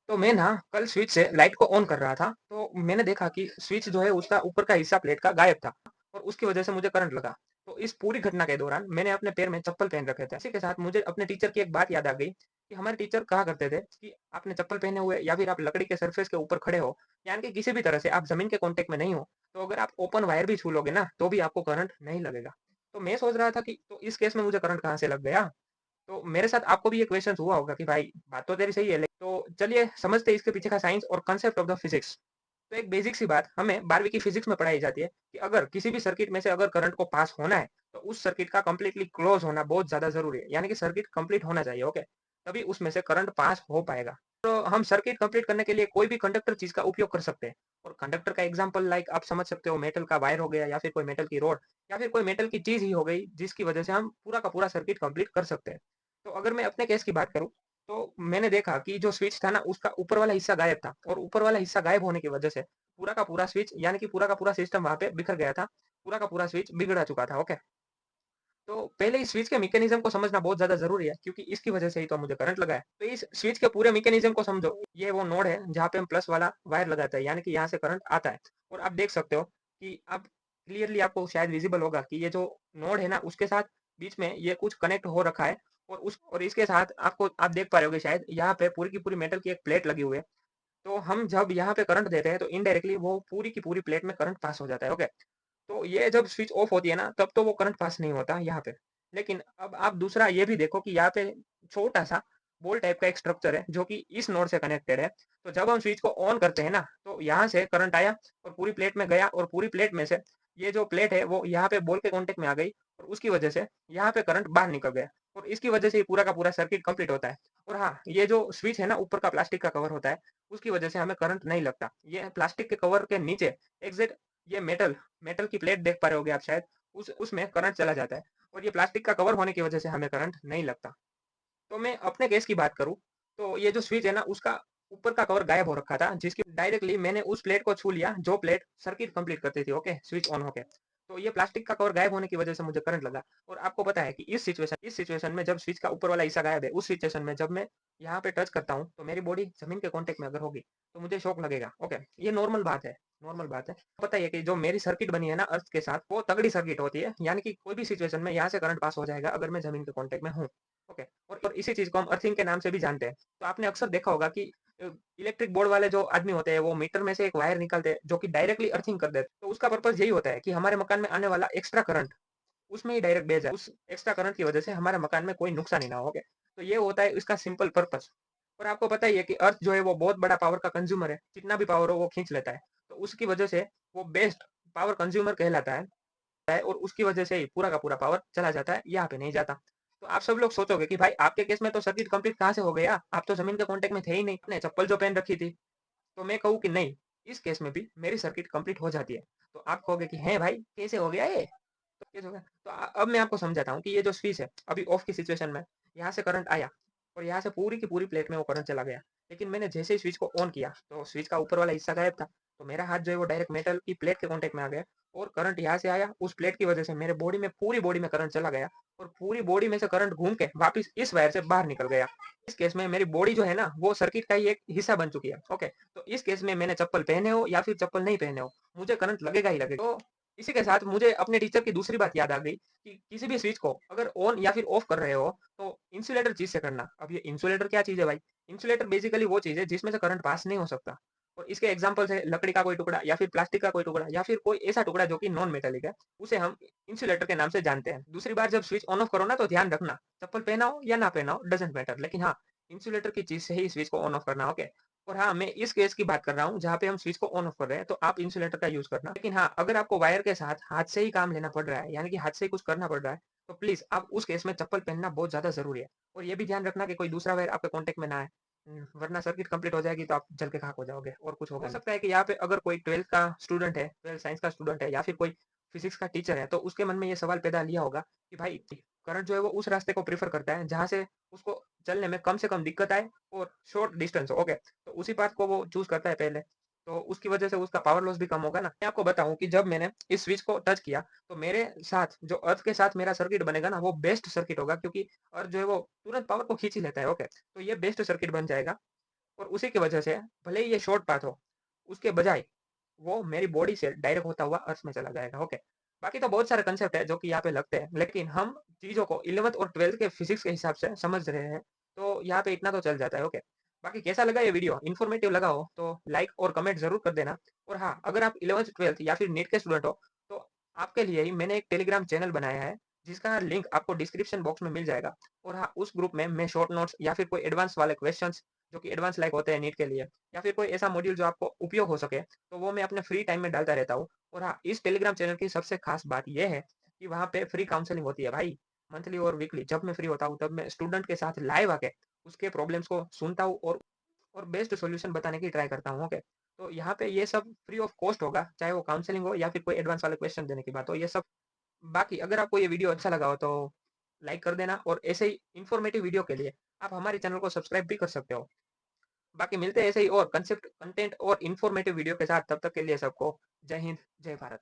तो मैं ना कल स्विच से लाइट को ऑन कर रहा था, तो मैंने देखा कि स्विच जो है उसका ऊपर का हिस्सा प्लेट का गायब था और उसकी वजह से मुझे करंट लगा। तो इस पूरी घटना के दौरान मैंने अपने पैर में चप्पल पहन रखे थे। इसी के साथ मुझे अपने टीचर की एक बात याद आ गई कि हमारे टीचर कहा करते थे कि आपने चप्पल पहने हुए या फिर आप लकड़ी के सरफेस के ऊपर खड़े हो, यानी कि किसी भी तरह से आप ज़मीन के कॉन्टेक्ट में नहीं हो, तो अगर आप ओपन वायर भी छू लोगे ना, तो भी आपको करंट नहीं लगेगा। तो मैं सोच रहा था कि तो इस केस में मुझे करंट कहाँ से लग गया? तो मेरे साथ आपको भी ये क्वेश्चन हुआ होगा कि भाई बात तो तेरी सही है, तो चलिए समझते हैं इसके पीछे का साइंस और कंसेप्ट ऑफ द फिजिक्स। तो एक बेसिक सी बात हमें 12वीं की फिजिक्स में पढ़ाई जाती है कि अगर किसी भी सर्किट में से अगर करंट को पास होना है, तो उस सर्किट का कंप्लीटली क्लोज होना बहुत ज्यादा जरूरी है, यानी कि सर्किट कंप्लीट होना चाहिए। ओके, तभी उसमें से करंट पास हो पाएगा। तो हम सर्किट कंप्लीट करने के लिए कोई भी कंडक्टर चीज का उपयोग कर सकते हैं। और कंडक्टर का एग्जांपल लाइक आप समझ सकते हो, मेटल का वायर हो गया या फिर कोई मेटल की रॉड या फिर कोई मेटल की चीज ही हो गई, जिसकी वजह से हम पूरा का पूरा सर्किट कंप्लीट कर सकते हैं। तो अगर मैं अपने केस की बात करूँ, तो मैंने देखा कि जो स्विच था ना, उसका ऊपर वाला हिस्सा गायब था और ऊपर वाला हिस्सा गायब होने की वजह से पूरा का पूरा स्विच यानी कि पूरा का पूरा सिस्टम वहाँ पे बिखर गया था। पूरा का पूरा स्विच बिगड़ चुका था। ओके। तो पहले इस स्विच के मैकेनिज्म को समझना बहुत ज़्यादा ज़रूरी है, क्योंकि इसकी वजह से ही तो मुझे करंट लगा है। तो इस स्विच के पूरे मैकेनिज्म को समझो। ये वो नोड है जहाँ पे हम प्लस वाला वायर लगाते हैं, यानी कि यहाँ से करंट आता है। और आप देख सकते हो कि अब क्लियरली आपको शायद विजिबल होगा कि ये जो नोड है ना, उसके साथ बीच में ये कुछ कनेक्ट हो रखा है। और इसके साथ आपको आप देख पा रहे होगे शायद, यहाँ पे पूरी की पूरी मेटल की एक प्लेट लगी हुई है। तो हम जब यहाँ पे करंट देते हैं तो इनडायरेक्टली वो पूरी की पूरी प्लेट में करंट पास हो जाता है। ओके। तो ये जब स्विच ऑफ होती है ना, तब तो वो करंट पास नहीं होता यहाँ पे। लेकिन अब आप दूसरा ये भी देखो कि यहाँ पे छोटा-सा बॉल टाइप का एक स्ट्रक्चर है, जो कि इस नोड से कनेक्टेड है। तो जब हम स्विच को ऑन करते हैं ना, तो यहाँ से करंट आया और पूरी प्लेट में गया और पूरी प्लेट में से ये जो प्लेट है वो यहाँ पे बॉल के कॉन्टेक्ट में आ गई और उसकी वजह से यहाँ पे करंट बाहर निकल गया और इसकी वजह से ये पूरा का पूरा सर्किट कंप्लीट होता है। और हाँ, ये जो स्विच है ना, ऊपर का प्लास्टिक का कवर होता है, उसकी वजह से हमें करंट नहीं लगता। ये प्लास्टिक के कवर के नीचे एग्ज़ैक्ट ये मेटल मेटल की प्लेट देख पा रहे होगे आप शायद, उस उसमें करंट चला जाता है और ये प्लास्टिक का कवर होने की वजह से हमें करंट नहीं लगता। तो मैं अपने केस की बात करूँ, तो ये जो स्विच है ना, उसका ऊपर का कवर गायब हो रखा था, जिसकी डायरेक्टली मैंने उस प्लेट को छू लिया, जो प्लेट सर्किट कंप्लीट करती थी। ओके, स्विच ऑन होके। तो ये प्लास्टिक का कवर गायब होने की वजह से मुझे करंट लगा। और आपको पता है कि इस सिचुएशन में जब स्विच का ऊपर वाला हिस्सा गायब है, उस सिचुएशन में जब मैं यहाँ पे टच करता हूँ, तो मेरी बॉडी ज़मीन के कॉन्टेक्ट में अगर होगी, तो मुझे शॉक लगेगा। ओके, ये नॉर्मल बात है, नॉर्मल बात है। पता ही है कि जो मेरी सर्किट बनी है ना अर्थ के साथ, वो तगड़ी सर्किट होती है, यानी कि कोई भी सिचुएशन में यहाँ से करंट पास हो जाएगा अगर मैं ज़मीन के कॉन्टेक्ट में हूँ। ओके। और इसी चीज़ को हम अर्थिंग के नाम से भी जानते हैं। तो आपने अक्सर देखा होगा कि इलेक्ट्रिक बोर्ड वाले जो आदमी होते हैं, वो मीटर में से एक वायर निकालते हैं, जो कि डायरेक्टली अर्थिंग कर देते हैं। तो उसका पर्पज़ यही होता है कि हमारे मकान में आने वाला एक्स्ट्रा करंट उसमें ही डायरेक्ट भेज जाए। उस एक्स्ट्रा करंट की वजह से हमारे मकान में कोई नुकसान ही ना हो। ओके। तो ये होता है इसका सिंपल पर्पज़। और आपको पता ही है कि अर्थ जो है वो बहुत बड़ा पावर का कंज्यूमर है। जितना भी पावर हो वो खींच लेता है। तो उसकी वजह से वो बेस्ट पावर कंज्यूमर कहलाता है और उसकी वजह से ही पूरा का पूरा पावर चला जाता है, यहाँ पे नहीं जाता। तो आप सब लोग सोचोगे कि भाई आपके केस में तो सर्किट कंप्लीट कहाँ से हो गया? आप तो ज़मीन के कॉन्टेक्ट में थे ही नहीं, आपने चप्पल जो पहन रखी थी। तो मैं कहूँ कि नहीं, इस केस में भी मेरी सर्किट कंप्लीट हो जाती है। तो आप कहोगे कि हैं भाई कैसे हो गया ये? तो कैसे हो गया? तो अब मैं आपको समझाता हूँ कि ये जो स्विच है, अभी ऑफ की सिचुएशन में यहाँ से करंट आया और यहाँ से पूरी की पूरी प्लेट में वो करंट चला गया। लेकिन मैंने जैसे ही स्विच को ऑन किया, तो स्विच का ऊपर वाला हिस्सा गायब था। तो मेरा हाथ जो है वो डायरेक्ट मेटल की प्लेट के कॉन्टेक्ट में आ गया और करंट यहाँ से आया, उस प्लेट की वजह से मेरे बॉडी में पूरी बॉडी में करंट चला गया और पूरी बॉडी में से करंट घूम के वापस इस वायर से बाहर निकल गया। इस केस में मेरी बॉडी जो है ना, वो सर्किट का ही एक हिस्सा बन चुकी है। ओके, तो इस केस में मैंने चप्पल पहने हो या फिर चप्पल नहीं पहने हो, मुझे करंट लगेगा ही लगेगा। तो इसी के साथ मुझे अपने टीचर की दूसरी बात याद आ गई कि किसी भी स्विच को अगर ऑन या फिर ऑफ कर रहे हो, तो इंसुलेटर चीज़ से करना। अब ये इंसुलेटर क्या चीज़ है भाई? इंसुलेटर बेसिकली वो चीज़ है जिसमें से करंट पास नहीं हो सकता। और इसके एग्ज़ाम्पल्स है लकड़ी का कोई टुकड़ा या फिर प्लास्टिक का कोई टुकड़ा या फिर कोई ऐसा टुकड़ा जो कि नॉन मेटालिक है, उसे हम इंसुलेटर के नाम से जानते हैं। दूसरी बार जब स्विच ऑन ऑफ करो ना, तो ध्यान रखना, चप्पल पहना हो या ना पहना हो डज़न्ट मैटर, लेकिन हाँ, इंसुलेटर की चीज़ से ही स्विच को ऑन ऑफ करना। ओके। और हाँ, मैं इस केस की बात कर रहा हूँ जहाँ पे हम स्विच को ऑन ऑफ कर रहे हैं, तो आप इंसुलेटर का यूज़ करना। लेकिन हाँ, अगर आपको वायर के साथ हाथ से ही काम लेना पड़ रहा है, यानी कि हाथ से ही कुछ करना पड़ रहा है, तो प्लीज़ आप उस केस में चप्पल पहनना बहुत ज़्यादा ज़रूरी है। और ये भी ध्यान रखना कि कोई दूसरा वायर आपके कॉन्टेक्ट में ना आए। वरना सर्किट कंप्लीट हो जाएगी तो आप जल के खाक हो जाओगे और कुछ होगा नहीं। हो सकता है कि यहाँ पे अगर कोई 12th का स्टूडेंट है, 12th साइंस का स्टूडेंट है या फिर कोई फिजिक्स का टीचर है, तो उसके मन में ये सवाल पैदा लिया होगा कि भाई करंट जो है वो उस रास्ते को प्रेफ़र करता है जहाँ से उसको चलने में कम से कम दिक्कत आए और शॉर्ट डिस्टेंस हो। ओके, तो उसी पाथ को वो चूज़ करता है पहले। तो उसकी वजह से उसका पावर लॉस भी कम होगा ना। मैं आपको बताऊँ कि जब मैंने इस स्विच को टच किया, तो मेरे साथ जो अर्थ के साथ मेरा सर्किट बनेगा ना, वो बेस्ट सर्किट होगा, क्योंकि अर्थ जो है वो तुरंत पावर को खींच ही लेता है। ओके, तो ये बेस्ट सर्किट बन जाएगा। और उसी की वजह से भले ही ये शॉर्ट पाथ हो, उसके बजाय वो मेरी बॉडी से डायरेक्ट होता हुआ अर्थ में चला जाएगा, ओके। बाकी तो बहुत सारे कंसेप्ट है जो कि यहाँ पे लगते हैं, लेकिन हम चीज़ों को 11th और 12th के फिजिक्स के हिसाब से समझ रहे हैं, तो यहाँ पे इतना तो चल जाता है, ओके। बाकी कैसा लगा ये वीडियो? इन्फॉर्मेटिव लगा हो तो लाइक और कमेंट ज़रूर कर देना। और हाँ, अगर आप 11th 12th या फिर नीट के स्टूडेंट हो, तो आपके लिए ही मैंने एक टेलीग्राम चैनल बनाया है, जिसका लिंक आपको डिस्क्रिप्शन बॉक्स में मिल जाएगा। और हाँ, उस ग्रुप में मैं शॉर्ट नोट्स या फिर कोई एडवांस वाले क्वेश्चंस जो कि एडवांस लाइक होते हैं नीट के लिए, या फिर कोई ऐसा मॉड्यूल जो आपको उपयोग हो सके, तो वो मैं अपने फ्री टाइम में डालता रहता हूँ। और हाँ, इस टेलीग्राम चैनल की सबसे खास बात ये है कि वहाँ पे फ्री काउंसलिंग होती है भाई। मंथली और वीकली जब मैं फ्री होता हूँ, तब मैं स्टूडेंट के साथ लाइव आके उसके प्रॉब्लम्स को सुनता हूँ और बेस्ट सॉल्यूशन बताने की ट्राई करता हूँ, ओके। तो यहाँ पे ये सब फ्री ऑफ कॉस्ट होगा, चाहे वो काउंसलिंग हो या फिर कोई एडवांस वाले क्वेश्चन देने की बात हो, ये सब। बाकी अगर आपको ये वीडियो अच्छा लगा हो तो लाइक कर देना, और ऐसे ही इन्फॉर्मेटिव वीडियो के लिए आप हमारे चैनल को सब्सक्राइब भी कर सकते हो। बाकी मिलते हैं ऐसे ही और कंसेप्ट, कंटेंट और इन्फॉर्मेटिव वीडियो के साथ। तब तक के लिए सबको जय हिंद, जय भारत।